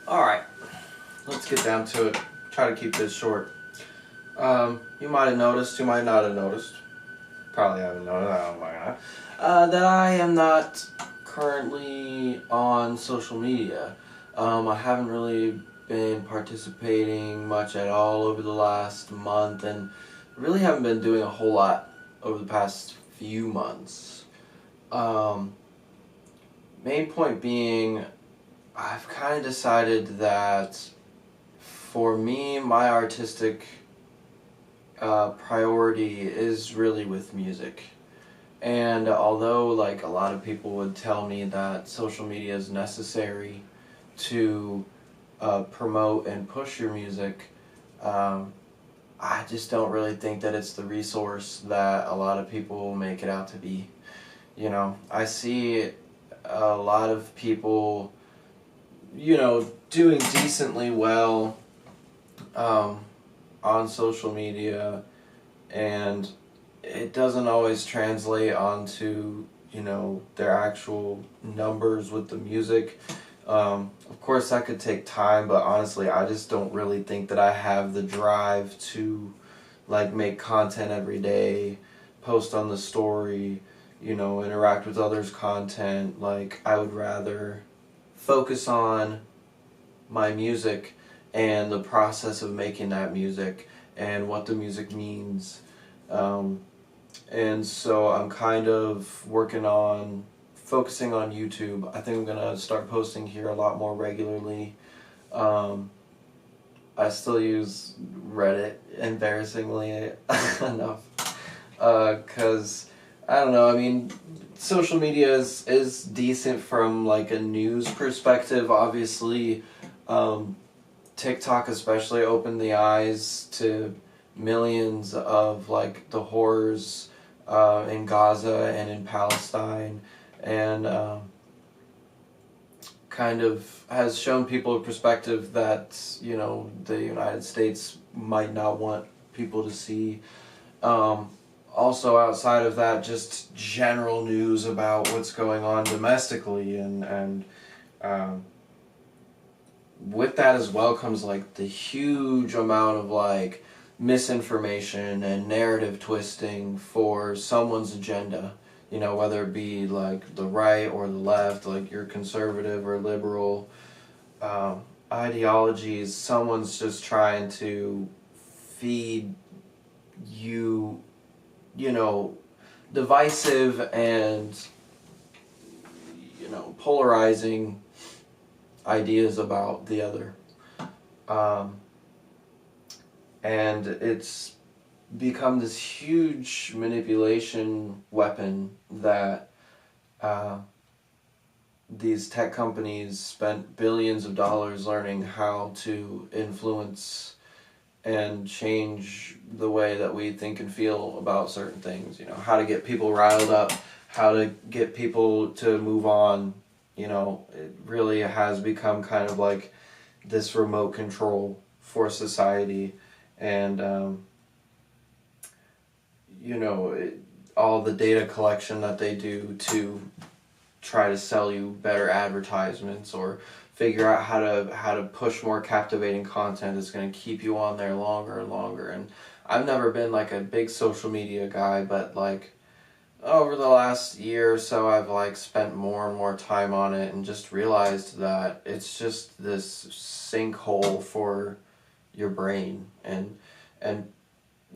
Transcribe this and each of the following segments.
Alright, let's get down to it. Try to keep this short. You might have noticed, you might not have noticed. Probably haven't noticed, I don't know that I am not currently on social media. I haven't really been participating much at all over the last month, and really haven't been doing a whole lot over the past few months. Um, Main point being, I've kind of decided that for me, my artistic priority is really with music. And although like a lot of people would tell me that social media is necessary to promote and push your music, um, I just don't really think that it's the resource that a lot of people make it out to be. I see a lot of people, doing decently well um, on social media, and it doesn't always translate onto their actual numbers with the music. Of course that could take time, but honestly I just don't really think that I have the drive to like make content every day, post on the story, interact with others' content. Like, I would rather focus on my music and the process of making that music and what the music means. And so I'm kind of working on focusing on YouTube. I think I'm going to start posting here a lot more regularly. I still use Reddit, embarrassingly enough, because I don't know, I mean, social media is decent from like a news perspective. Obviously, TikTok especially opened the eyes to millions of like the horrors in Gaza and in Palestine, and kind of has shown people a perspective that the United States might not want people to see. Also, outside of that, just general news about what's going on domestically, and with that as well comes like the huge amount of like misinformation and narrative twisting for someone's agenda. Whether it be like the right or the left, like your conservative or liberal ideologies. Someone's just trying to feed you, divisive and polarizing ideas about the other. And it's become this huge manipulation weapon that these tech companies spent billions of dollars learning how to influence and change the way that we think and feel about certain things. How to get people riled up, how to get people to move on. It really has become kind of like this remote control for society. And all the data collection that they do to try to sell you better advertisements or figure out how to push more captivating content is going to keep you on there longer and longer. And I've never been like a big social media guy, but like over the last year or so I've like spent more and more time on it and just realized that it's just this sinkhole for your brain, and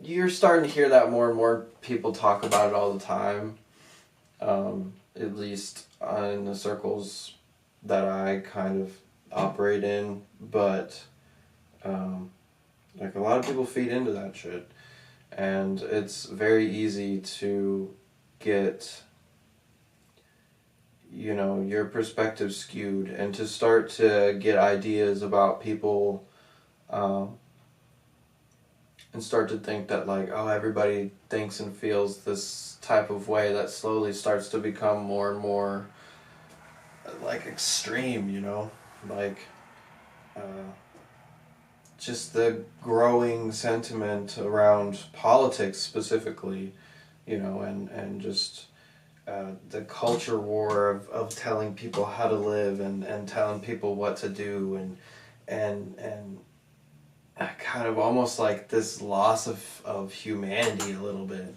you're starting to hear that more and more people talk about it all the time, at least in the circles that I kind of operate in. But like a lot of people feed into that shit, and it's very easy to get your perspective skewed and to start to get ideas about people, and start to think that like, oh, everybody thinks and feels this type of way, that slowly starts to become more and more like extreme, like just the growing sentiment around politics specifically, and just the culture war of telling people how to live and telling people what to do, and kind of almost like this loss of humanity a little bit.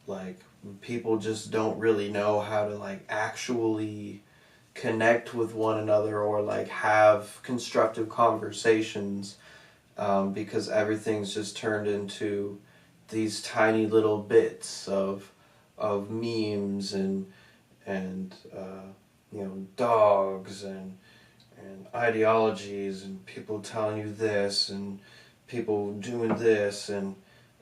Like, people just don't really know how to like actually connect with one another or like have constructive conversations, because everything's just turned into these tiny little bits of memes and dogs and ideologies and people telling you this and people doing this, and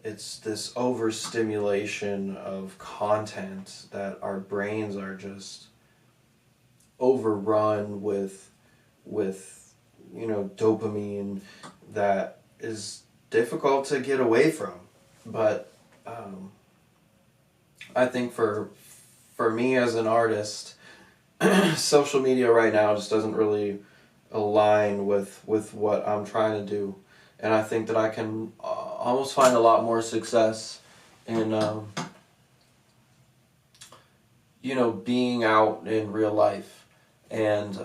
it's this overstimulation of content that our brains are just overrun with dopamine that is difficult to get away from. But I think for me as an artist, social media right now just doesn't really align with what I'm trying to do, and I think that I can almost find a lot more success in being out in real life, and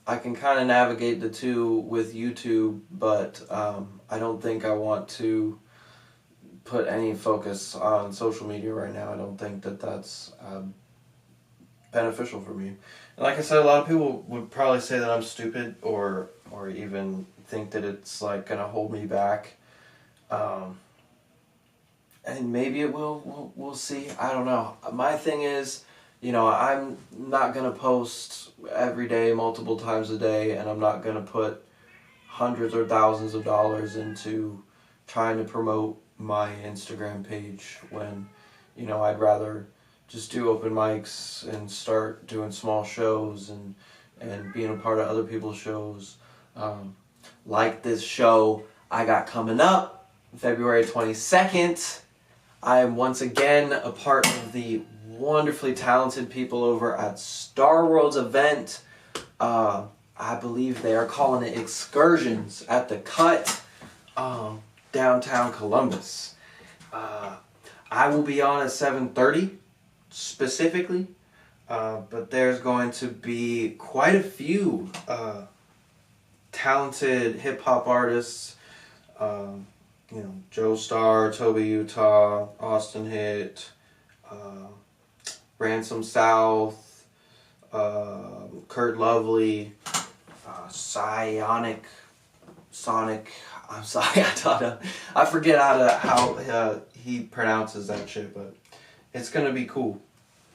I can kind of navigate the two with YouTube, but I don't think I want to put any focus on social media right now. I don't think that that's beneficial for me. And like I said, a lot of people would probably say that I'm stupid or even think that it's like gonna hold me back. And maybe it will. We'll see. I don't know. My thing is, I'm not gonna post every day, multiple times a day, and I'm not gonna put hundreds or thousands of dollars into trying to promote my Instagram page when, I'd rather just do open mics and start doing small shows and being a part of other people's shows. Like this show I got coming up February 22nd. I am once again a part of the wonderfully talented people over at Star World's event. I believe they are calling it Excursions at the Cut, downtown Columbus. I will be on at 7:30 specifically, but there's going to be quite a few talented hip-hop artists, Joe Starr, Toby Utah, Austin Hitt, Ransom South, Kurt Lovely, Sonic. I'm sorry, I forget how he pronounces that shit, but it's gonna be cool.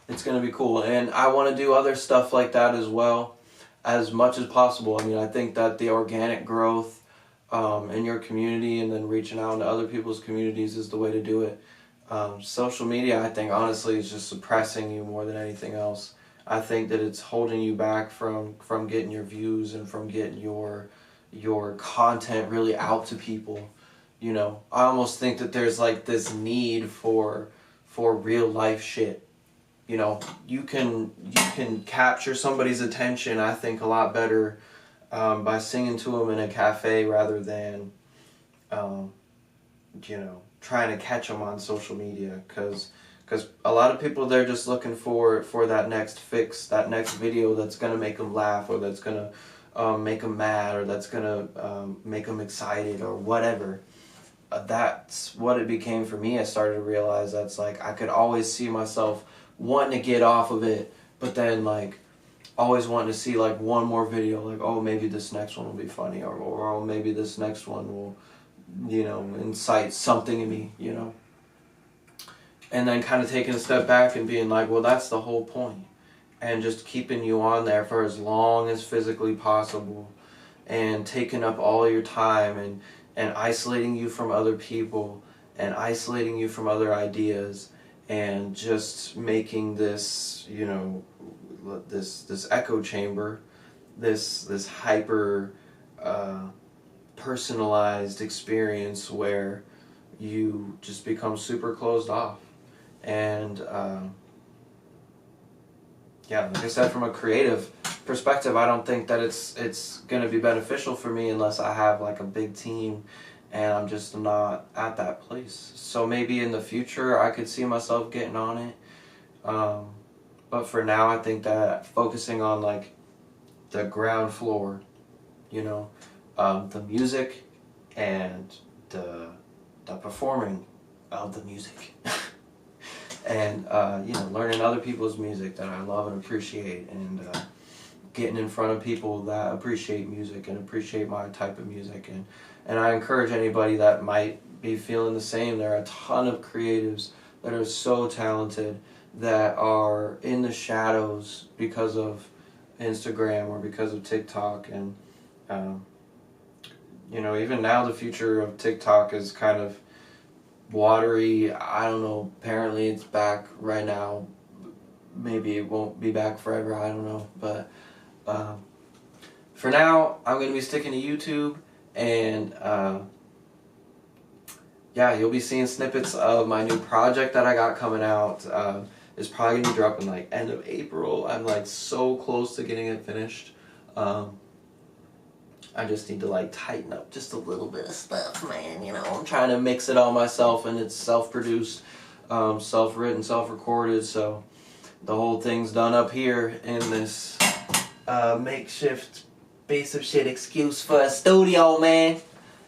It's gonna be cool, and I want to do other stuff like that as well, as much as possible. I mean, I think that the organic growth in your community and then reaching out into other people's communities is the way to do it. Social media, I think, honestly, is just suppressing you more than anything else. I think that it's holding you back from getting your views and from getting your content really out to people. I almost think that there's like this need for real life shit. You can capture somebody's attention, I think, a lot better by singing to them in a cafe rather than trying to catch them on social media, because a lot of people, they're just looking for that next fix, that next video that's going to make them laugh, or that's going to make them mad, or that's going to make them excited, or whatever. That's what it became for me. I started to realize that's like, I could always see myself wanting to get off of it, but then like always wanting to see like one more video, like, oh, maybe this next one will be funny, or oh, maybe this next one will incite something in me, and then kind of taking a step back and being like, well, that's the whole point, and just keeping you on there for as long as physically possible, and taking up all your time, and isolating you from other people, and isolating you from other ideas, and just making this, this echo chamber, this hyper personalized experience where you just become super closed off. And like I said, from a creative perspective, I don't think that it's going to be beneficial for me unless I have like a big team, and I'm just not at that place. So maybe in the future I could see myself getting on it, but for now I think that focusing on like the ground floor, the music and the performing of the music. And you know, learning other people's music that I love and appreciate, and getting in front of people that appreciate music and appreciate my type of music. And I encourage anybody that might be feeling the same. There are a ton of creatives that are so talented that are in the shadows because of Instagram or because of TikTok. And you know, even now the future of TikTok is kind of watery. I don't know, apparently it's back right now. Maybe it won't be back forever, I don't know. But for now, I'm going to be sticking to YouTube, and yeah, you'll be seeing snippets of my new project that I got coming out. It's probably going to be dropping like end of April. I'm like so close to getting it finished. I just need to like tighten up just a little bit of stuff, man. You know, I'm trying to mix it all myself, and it's self-produced, self-written, self-recorded. So the whole thing's done up here in this makeshift piece of shit excuse for a studio, man.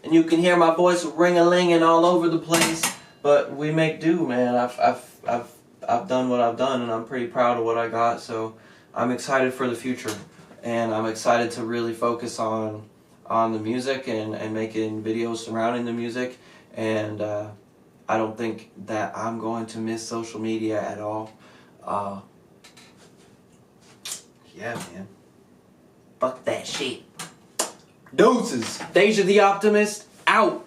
And you can hear my voice ring-a-linging all over the place, but we make do, man. I've done what I've done, and I'm pretty proud of what I got. So I'm excited for the future, and I'm excited to really focus on the music and making videos surrounding the music. And I don't think that I'm going to miss social media at all. Yeah, man. Fuck that shit. Deuces. Deja the Optimist, out.